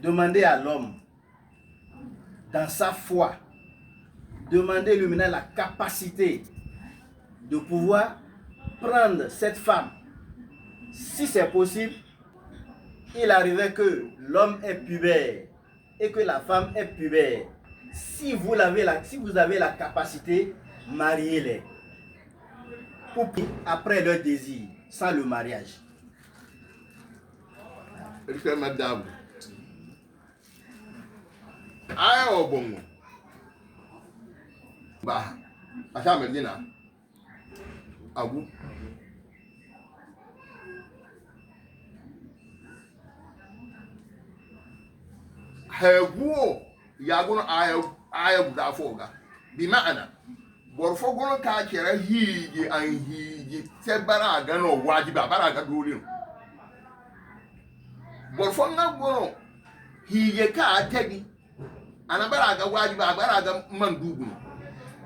demandez à l'homme, dans sa foi, demandez-lui maintenant la capacité de pouvoir prendre cette femme. Si c'est possible, il arrivait que l'homme est pubère et que la femme est pubère. Si vous avez la capacité, mariez-les. Après leur désir, sans le mariage. Madame. Aïe, oh bon. Bah, à ça me dit là. À vous. Hewo ya gono aya guda foga bi ma'ana borfo gono ka kera hiji an hiji se bara ga no wajibi bara ga dole borfo na gono hije ka tabi ana bara ga wajibi bara ga mandubu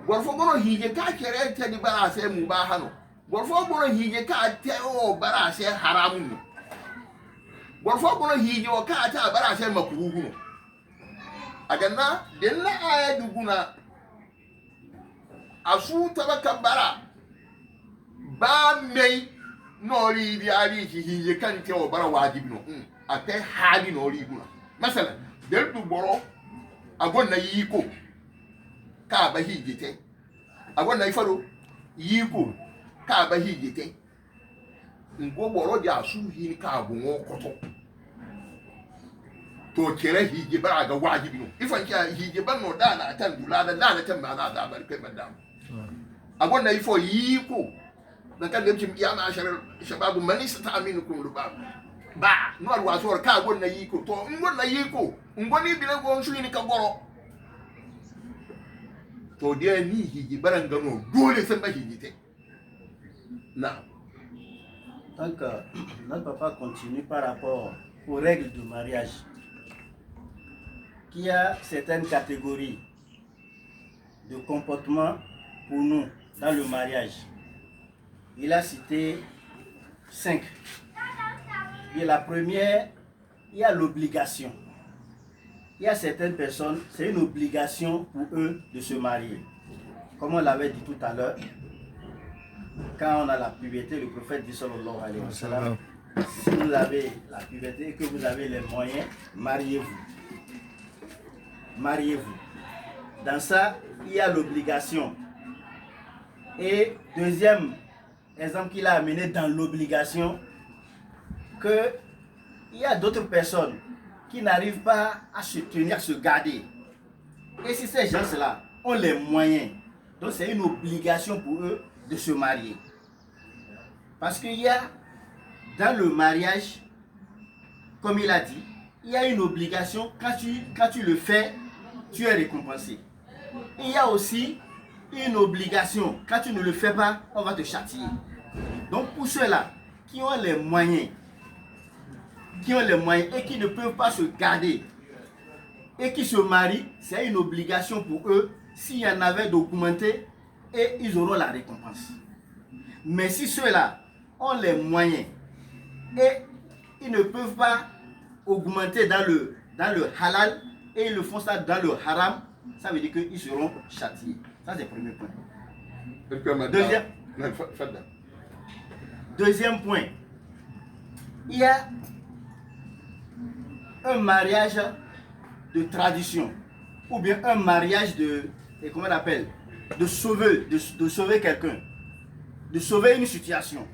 borfo gono hije ka kera tabi bara se mubahano borfo gono hije ka teo bara se haramun borfo gono hije o ka ta bara se makruhu aganna denna aya duguna asu tabaka bara ba mei nori di ari hije kan te o bara wajibi no akai hali nori guna masala del du boro agonna yiko ka ba hije te agonna ifaro yiko ka ba hije te ngo boro di asu hin ka bu ngo koto to kere hije bara ga wajibi no ifan kiya hije ban no da na tan dula da na tan ba na da bar kai madam abon na ifo yiko na kan dem ya ma ashar shababu mani sata aminukum rubab ba no alwa so ka gon na yiko to ngon na yiko ngoni bi na gon su ni ka goro to dia ni hije baran ga no dole san ba hije te na. Donc notre papa continue par rapport aux règles du mariage. Qu'il y a certaines catégories de comportement pour nous dans le mariage. Il a cité 5. Et la première, il y a l'obligation. Il y a certaines personnes, c'est une obligation pour eux de se marier. Comme on l'avait dit tout à l'heure, quand on a la puberté, le prophète dit sallallahu alayhi wa sallam, si vous avez la puberté et que vous avez les moyens, mariez-vous. Mariez-vous. Dans ça, il y a l'obligation. Et deuxième exemple qu'il a amené dans l'obligation, qu'il y a d'autres personnes qui n'arrivent pas à se tenir, à se garder. Et si ces gens-là ont les moyens, donc c'est une obligation pour eux de se marier. Parce qu'il y a dans le mariage, comme il a dit, il y a une obligation, quand tu le fais, tu es récompensé. Il y a aussi une obligation, quand tu ne le fais pas, on va te châtier. Donc pour ceux-là qui ont les moyens, et qui ne peuvent pas se garder, et qui se marient, c'est une obligation pour eux, s'il y en avait documenté, et ils auront la récompense. Mais si ceux-là ont les moyens, et ils ne peuvent pas augmenter dans le halal, et ils le font ça dans le haram, ça veut dire qu'ils seront châtiés. Ça, c'est le premier point. Deuxième point, il y a un mariage de tradition, ou bien un mariage de, comment on appelle, de sauver quelqu'un, de sauver une situation.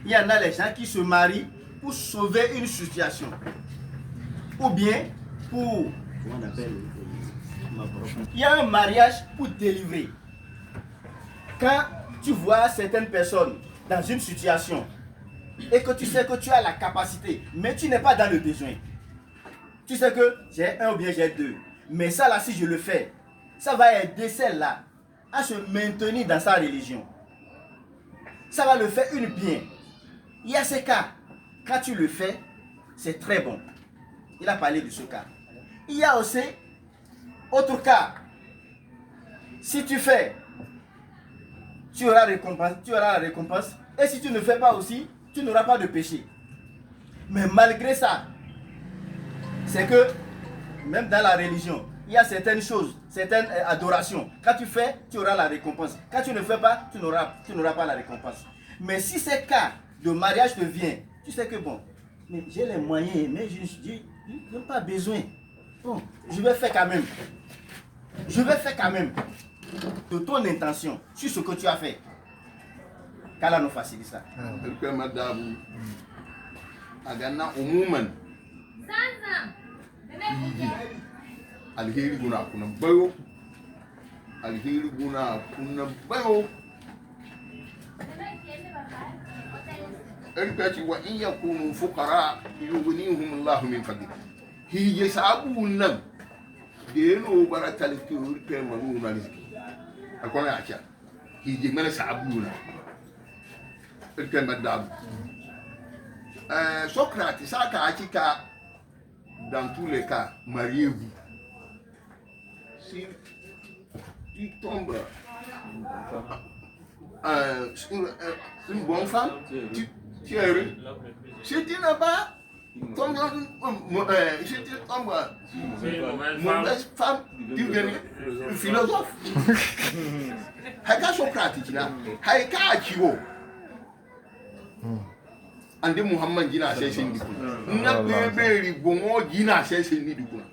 Il y en a les gens qui se marient pour sauver une situation, ou bien pour, comment on appelle, il y a un mariage pour délivrer. Quand tu vois certaines personnes dans une situation et que tu sais que tu as la capacité, mais tu n'es pas dans le besoin. Tu sais que j'ai un ou bien j'ai deux. Mais ça là, si je le fais, ça va aider celle-là à se maintenir dans sa religion. Ça va le faire une bien. Il y a ces cas, quand tu le fais, c'est très bon. Il a parlé de ce cas. Il y a aussi autre cas. Si tu fais, tu auras la récompense. Et si tu ne fais pas aussi, tu n'auras pas de péché. Mais malgré ça, c'est que même dans la religion, il y a certaines choses, certaines adorations. Quand tu fais, tu auras la récompense. Quand tu ne fais pas, tu n'auras pas la récompense. Mais si ces cas de mariage te viennent, tu sais que bon, mais j'ai les moyens, mais je n'ai pas besoin. Bon, je vais faire quand même. Je vais faire quand même. De ton intention, sur ce que tu as fait. Qu'Allah nous facilite ça. Agana umuman alheri guna kuna bayo alheri guna kuna bayo erkati wa in yakunu fuqara yughnihum Allah min fadli hije sabu nan de no baratal ki ke manu na rizki akona acha hije mena sabu na erkan badam Socrate, ça dans tous les cas, mariez-vous. Si tu tombes sur une bonne femme, tu es heureux. Si tu n'as pas tombé si tu tombes une mauvaise femme, tu deviens un philosophe. Haka Socrate, Haka Achiwo. Ande Muhammad jina sese ndikuna na beberi bongo jina sese ndikuna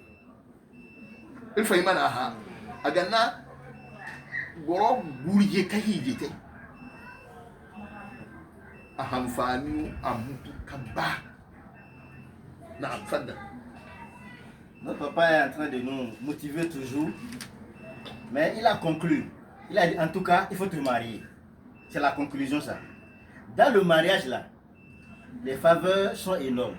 il faut imana ha agana goro burje kahije ahamfani amutu kaba na fada. Notre papa est en train de nous motiver toujours, mais il a conclu. Il a dit en tout cas, il faut te marier. C'est la conclusion ça. Dans le mariage là, les faveurs sont énormes.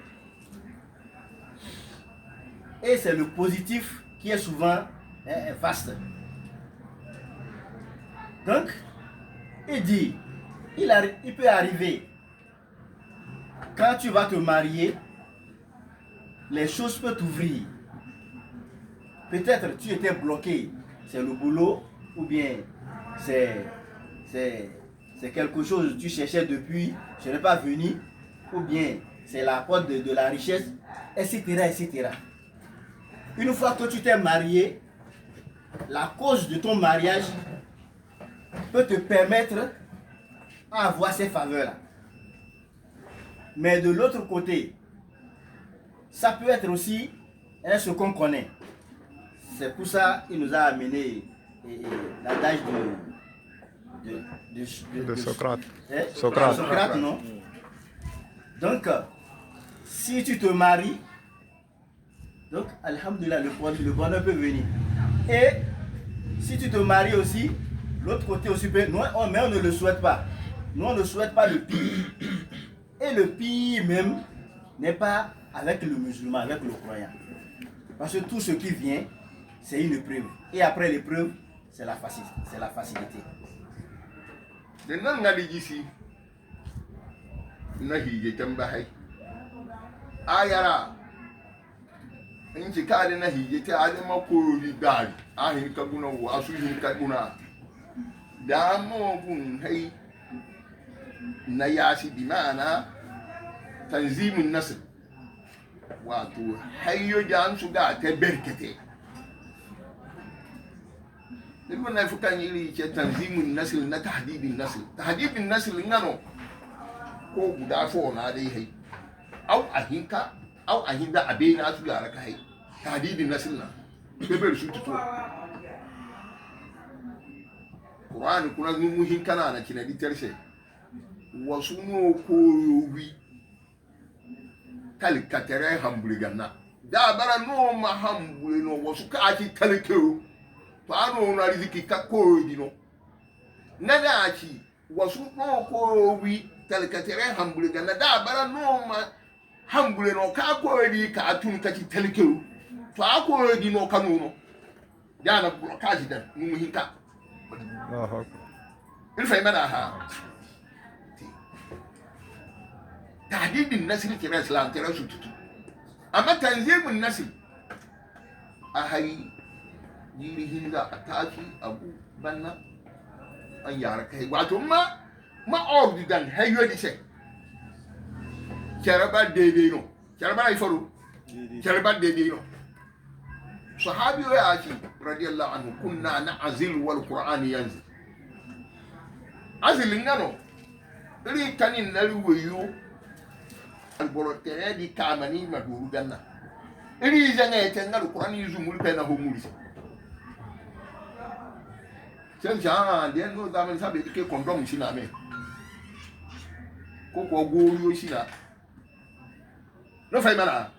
Et c'est le positif qui est souvent vaste. Donc, il dit, il peut arriver, quand tu vas te marier, les choses peuvent t'ouvrir. Peut-être tu étais bloqué, c'est le boulot, ou bien c'est quelque chose que tu cherchais depuis, je n'ai pas venu, ou bien c'est la porte de la richesse, etc., etc. Une fois que tu t'es marié, la cause de ton mariage peut te permettre d'avoir ces faveurs-là. Mais de l'autre côté, ça peut être aussi ce qu'on connaît. C'est pour ça qu'il nous a amené l'adage de Socrate. Socrate, non? Donc, si tu te maries, donc, alhamdoulilah, le bonheur peut venir. Et si tu te maries aussi, l'autre côté aussi peut, mais on ne le souhaite pas. Nous, on ne souhaite pas le pire. Et le pire même n'est pas avec le musulman, avec le croyant. Parce que tout ce qui vient, c'est une épreuve. Et après l'épreuve, c'est la facilité. De nan ngali ici, na hije tambahai. Ayara, inji kade na hije ta adama kori gari. Ahin kaguna wa asuhin kaguna. Da mo gun hai na yasi bi ma'ana tanzimin nasl. Wato hayyo jan su da ta berkete. Nilma na fukan yiri ke tanzimin nasl na tahdidin nasl. Tahdidin nasl ngano ko guda fo na dai hai. Au ahinka au ahinda abena su yara ka hai. Tahdidin nasl na. Bebe su tuto. Qur'an kuna muhin kana na kinadi tarshe. Wasu no koyowi kalkatere hamburganna da bara no ma hambure no wasu ka aki talkero to ano na riziki ka koyowi no nana aki wasu no koyowi kalkatere hamburganna da bara no ma hambure no ka koyowi ka atun ka ki talkero to akoyowi no kanu no da na blokaji da mu hinka il fa imana ha تحديد النسل ترى اسلام ترى شو تتو اما تنظيم النسل اهي جيري هندا اتاكي ابو بنا ان يارك هي واتو ما اوردي دان هيو دي سي كربا ديدي نو كربا يفرو kelban de no sahabi ya ci radiyallahu anhu kunna na'zil wal qur'an yanzil azilin ngano ri kanin nari weyo alboro tere di kamani maduru ganna ri janga tengal qur'an yuzumul pena ho muri sen ja den no da man sabe ke kondom shi na me ko ko goriyo shi na no fay mana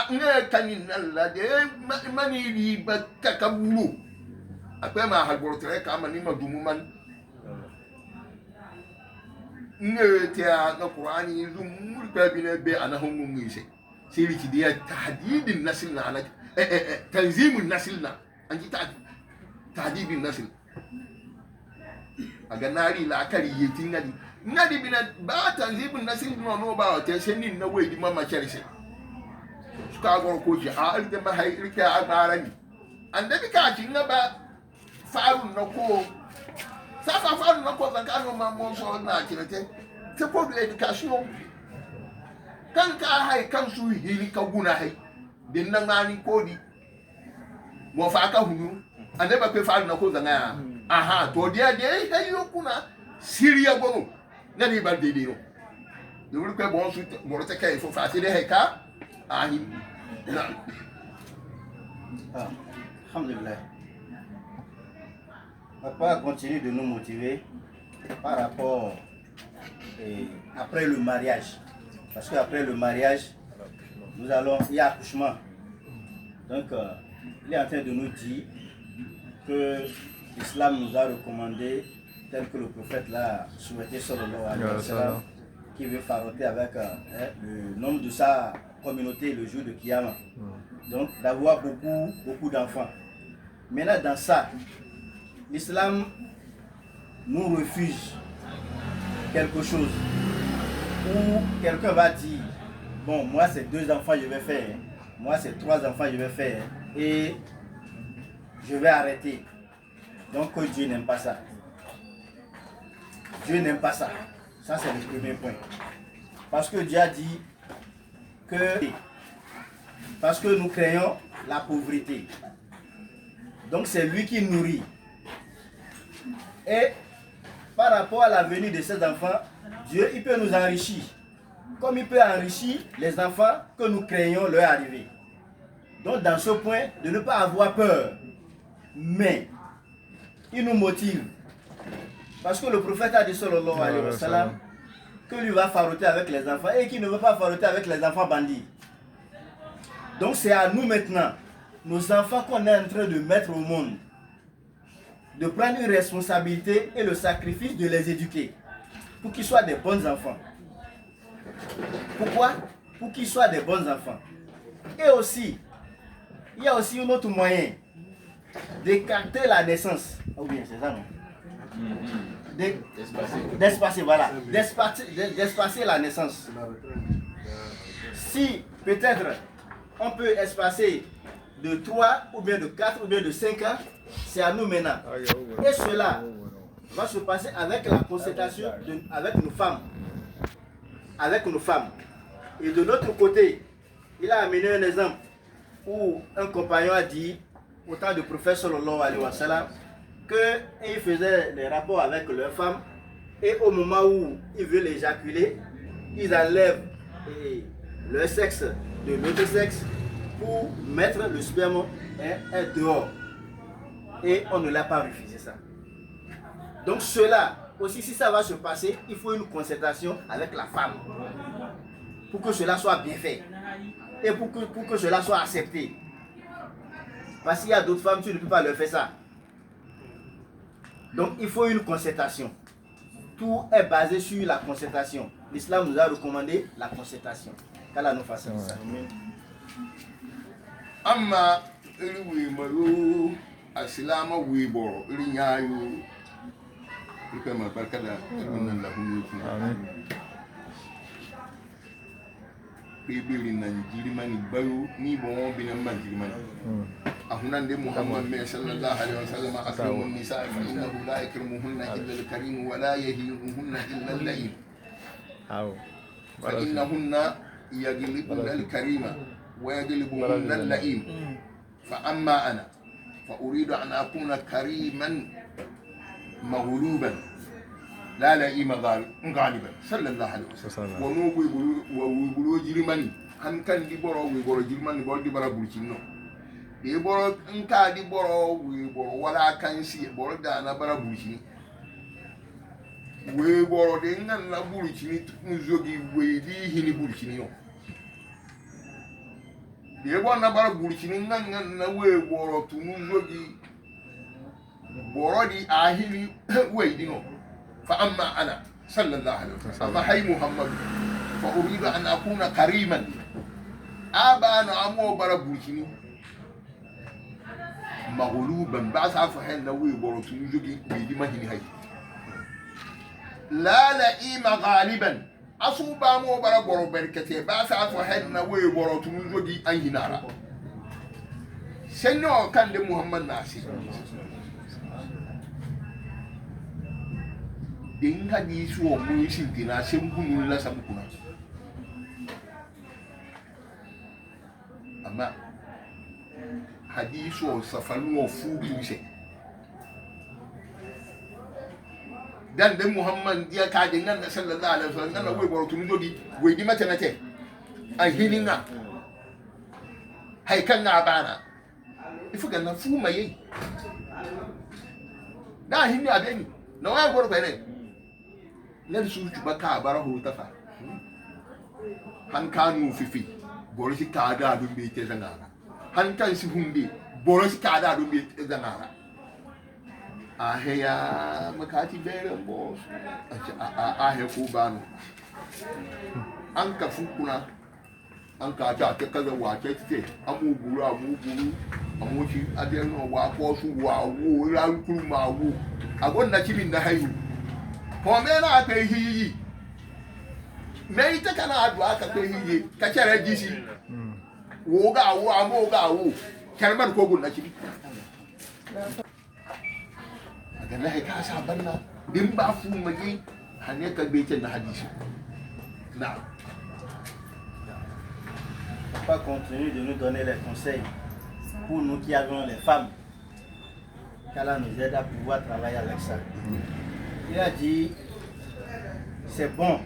ne kanin nalla de mani ri bakka kabulu akwai ma alboro tere kamani madumu man نرتيا القرآن يزوم البابين بي أنا هم ميسي سيري كديا تحديد النسلنا على تنظيم النسلنا أنت تحديد النسل أجناري لا كري يتينادي نادي بنا با تنظيم النسل نو با تسنين نوي دي ماما شريسي سكاغور كوجي حال دي ما هي ركا أغارني عندما كاتينا با فارو نكو ça va faire une cause quand on m'a montré na kirete c'est pour l'éducation kan ka hay kan su hili ka guna hay din nan ngani kodi mo fa ka hunu ande ba pe fa na ko zanga aha to dia hay yo kuna siriya gono na ni ba de no de wuri ko bon su mo te kay fo fa ti de hay ka ahi na alhamdulillah. Papa continue de nous motiver par rapport après le mariage. Parce qu'après le mariage, il y a accouchement. Donc, il est en train de nous dire que l'islam nous a recommandé, tel que le prophète l'a souhaité, sallallahu alayhi wa sallam, qui veut faroter avec le nombre de sa communauté le jour de Kiyama. Donc, d'avoir beaucoup d'enfants. Maintenant, dans ça, l'islam nous refuse quelque chose où quelqu'un va dire bon, moi c'est 2 enfants je vais faire, moi c'est 3 enfants je vais faire et je vais arrêter. Donc Dieu n'aime pas ça. Dieu n'aime pas ça. Ça c'est le premier point. Parce que Dieu a dit que parce que nous craignons la pauvreté. Donc c'est lui qui nourrit. Et par rapport à la venue de ces enfants, Dieu il peut nous enrichir. Comme il peut enrichir les enfants que nous craignons leur arrivée. Donc dans ce point, de ne pas avoir peur. Mais il nous motive. Parce que le prophète a dit sallallahu alayhi wa sallam que lui va faroter avec les enfants et qu'il ne veut pas faroter avec les enfants bandits. Donc c'est à nous maintenant, nos enfants qu'on est en train de mettre au monde, de prendre une responsabilité et le sacrifice de les éduquer pour qu'ils soient des bons enfants. Pourquoi? Pour qu'ils soient des bons enfants. Et aussi, il y a aussi un autre moyen d'écarter la naissance. Oh bien, c'est ça, non? D'espacer, voilà. D'espacer la naissance. Si peut-être on peut espacer de 3 ou bien de 4 ou bien de 5 ans, c'est à nous maintenant. Et cela va se passer avec la concertation avec nos femmes. Avec nos femmes. Et de l'autre côté, il a amené un exemple où un compagnon a dit au temps du prophète sallallahu alayhi wa sallam qu'ils faisaient des rapports avec leurs femmes et au moment où ils veulent éjaculer, ils enlèvent leur sexe de l'autre sexe pour mettre le sperme dehors. Et on ne l'a pas refusé ça. Donc cela, aussi si ça va se passer, il faut une concertation avec la femme pour que cela soit bien fait et pour que cela soit accepté. Parce qu'il y a d'autres femmes, tu ne peux pas leur faire ça. Donc il faut une concertation. Tout est basé sur la concertation. L'islam nous a recommandé la concertation. Qu'Allah nous fasse ça. Amma iliwi maru asilama wibo ilinyayu ikama barkada inna lahu yukuna amin bibili nanjiri mani bayu ni bon binan manjiri mani ahunande muhammad sallallahu alaihi wasallam akramu nisa fa innahu la yakrimuhunna illa al-karim wa la yahinuhunna illa al-la'im fa innahunna yaglibuna al-karima ويغلبهن اللئيم فأما أنا فأريد أن أكون كريما مغلوبا لا لئيم غالبا صلى الله عليه وسلم ونوبي ويقولوا جرماني han kan di boro we boro jilman boro di bara burkino di boro nka di boro we boro wala kan si boro da na bara burkini we boro de ngan na burkini nzogi we di hini burkini yo di boro na bara burkini ngan na we boro tu nzogi boro di ahini we di no fa amma ana sallallahu alaihi wasallam fa hay muhammad fa uridu an akuna kariman abana amo bara burkini maghluban ba sa fa hen na we boro tun jogi we di mahini hay la la ima ghaliban asu ba mo bara boro berkete ba sa fa hen na we boro tun jogi an hinara senno kan de muhammad nasi din hadisi wo mun sintina sen bunun la sabukuna amma hadisi o safalu o fudu se dan de muhammad dia ka de ngan sallallahu alaihi wasallam ngan we boro tunu jodi we di mate mate ay hilinga hay kan na bana ifu ganna fu mayi da hinni abeni na wa boro bene len su baka bara hu tafa han kanu fifi boro si kada dum be te zangara han kan si humbi boro si kada dum be te zangara aheya makati bere bo ahe ku banu an ka fukuna an ka ta ta kaza wa ce ce amu buru amu shi aden wa ko su wa wo ran kurma wo agon na cibin da hayu ko me na ta hiyi me ita kana addu'a ka ta hiyi ka kare jisi wo ga wo amu ga wo kalmar ko gun na cibi daga na ka sa banna din ba fu magi hane ka bece na hadisi na pas continuer de nous donner les conseils pour nous qui avons les femmes, qu'Allah nous aide à pouvoir travailler avec ça. Il a dit, c'est bon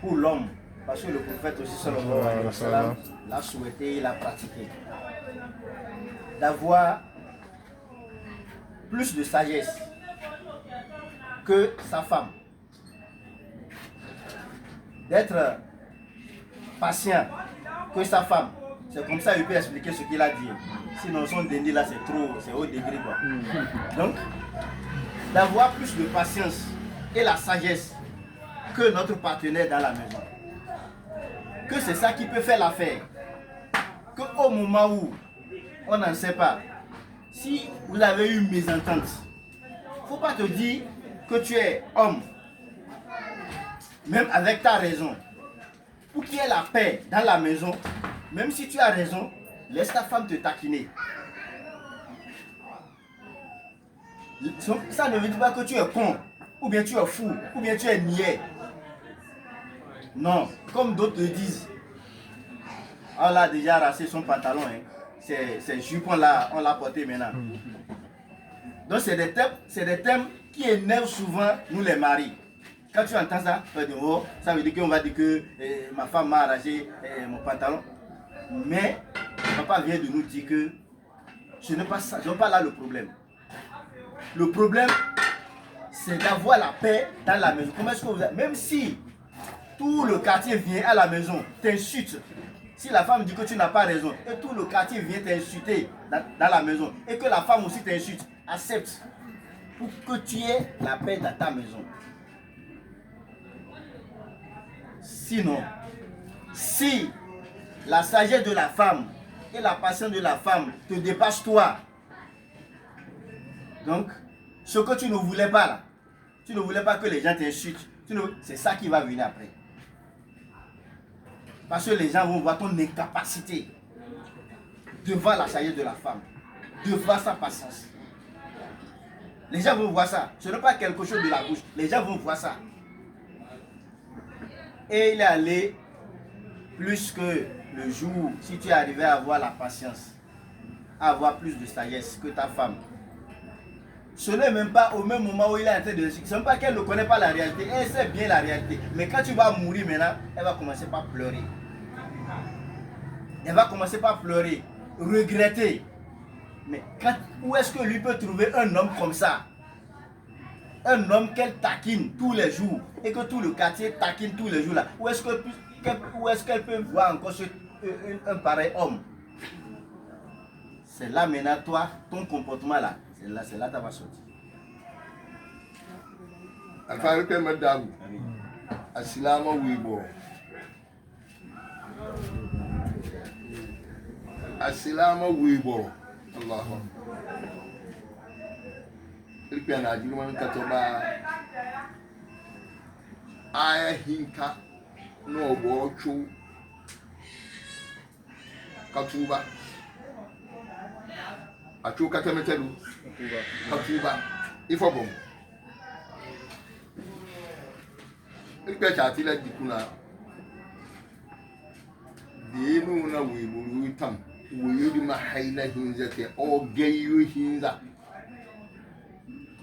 pour l'homme, parce que le prophète aussi, sallallahu alayhi wa sallam, l'a souhaité, il l'a pratiqué, d'avoir plus de sagesse que sa femme, d'être patient que sa femme. C'est comme ça qu'il peut expliquer ce qu'il a dit. Sinon son déni là c'est trop, c'est haut degré quoi. Donc, d'avoir plus de patience et la sagesse que notre partenaire dans la maison. Que c'est ça qui peut faire l'affaire. Que au moment où on n'en sait pas, si vous avez eu une mésentente, faut pas te dire que tu es homme, même avec ta raison. Pour qu'il y ait la paix dans la maison, même si tu as raison, laisse ta femme te taquiner. Ça ne veut dire pas que tu es con, ou bien tu es fou, ou bien tu es niais. Non, comme d'autres le disent. On l'a déjà rassé son pantalon, hein. Ces jupons là, on l'a porté maintenant. Donc c'est des thèmes qui énervent souvent nous les maris. Quand tu entends ça, ça veut dire qu'on va dire que ma femme m'a arraché mon pantalon. Mais papa vient de nous dire que ce n'est pas ça, ce n'est pas là le problème. Le problème, c'est d'avoir la paix dans la maison. Comment est-ce que vous avez, même si tout le quartier vient à la maison, t'insulte, si la femme dit que tu n'as pas raison, et tout le quartier vient t'insulter dans la maison, et que la femme aussi t'insulte, accepte pour que tu aies la paix dans ta maison. Sinon, si la sagesse de la femme et la patience de la femme te dépassent toi, donc ce que tu ne voulais pas là, tu ne voulais pas que les gens t'insultent, c'est ça qui va venir après. Parce que les gens vont voir ton incapacité devant la sagesse de la femme, devant sa patience. Les gens vont voir ça, ce n'est pas quelque chose de la bouche, les gens vont voir ça. Et il est allé plus que le jour, si tu es arrivé à avoir la patience, à avoir plus de sagesse que ta femme, ce n'est même pas au même moment où il est en train de... Ce n'est pas qu'elle ne connaît pas la réalité, elle sait bien la réalité. Mais quand tu vas mourir maintenant, elle va commencer par pleurer. Elle va commencer par pleurer, regretter. Mais où est-ce que lui peut trouver un homme comme ça? Un homme qu'elle taquine tous les jours et que tout le quartier taquine tous les jours là. Où est-ce qu'elle peut voir encore un pareil homme? C'est là maintenant, toi, ton comportement là, c'est là que tu vas sortir. Alfa que madame, asilama wibo. Asilama wibo. Allahu. Il peut en agir man katoba. Aya hinka no bochu katuba. Achu katametelu katuba. Ifo bom. Il peut chati la dikuna. Dinu na wiburu tam. Wuyudi mahaila hinzate o gayu hinza.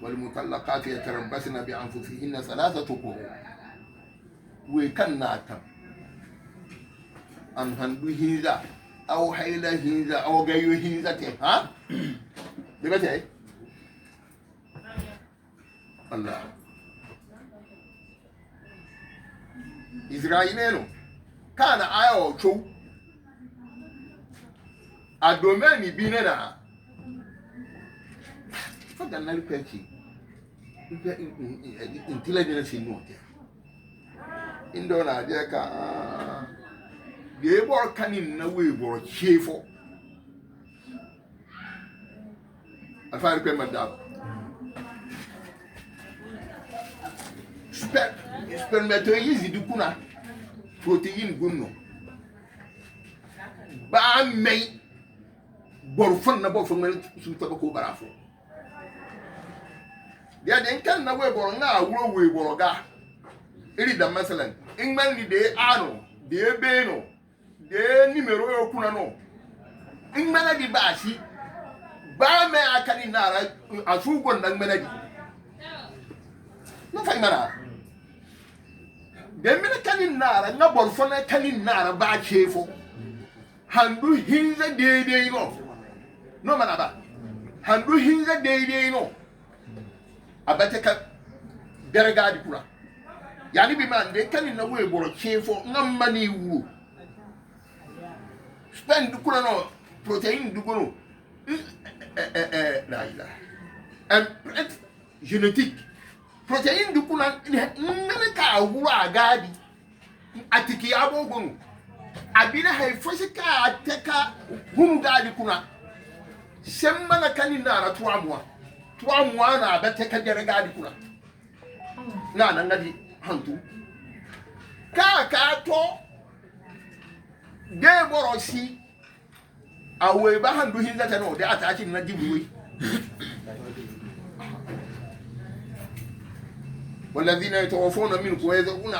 والمطلقات يتربصن بأنفسهن 3 قروء وكان ناتم أن هندو هنزا أو حيلة هنزا أو غيو هنزا ها بمتى الله إسرائيل كان آيو شو أدوماني بيننا فقال لنا الكلشي intelligence in note indona je ka ge bor kanin na we bor chefo affaire que madame spermatozoïde du kuna protéine gunno ba may bor fon na bor fon na su tabako barafo ya den kan na we boro nga awuro we boro ga iri da masalan ingman ni de ano de be no de numero yo kuna no ingman di bashi ba me akani nara asu gon dan menadi no fa mara de me kanin nara nga bor fo na kanin nara ba chefo handu hinza de no mana ba handu hinza de no abateka dergadi kula yani bi man de kanin na we boro chefo ngamma ni wu spend kula no protein du gono la ilaha génétique protein du kula ngana ka wu agadi atiki abo gono abina hay fosika ateka hunu gadi kuna semma na kanin na ra 3 mois 3 mois na abateka dergadi kula na ngadi hantu ka to de borosi awe ba handu hinza tano de atachi na jibuwi والذين يتوفون منكم ويذرون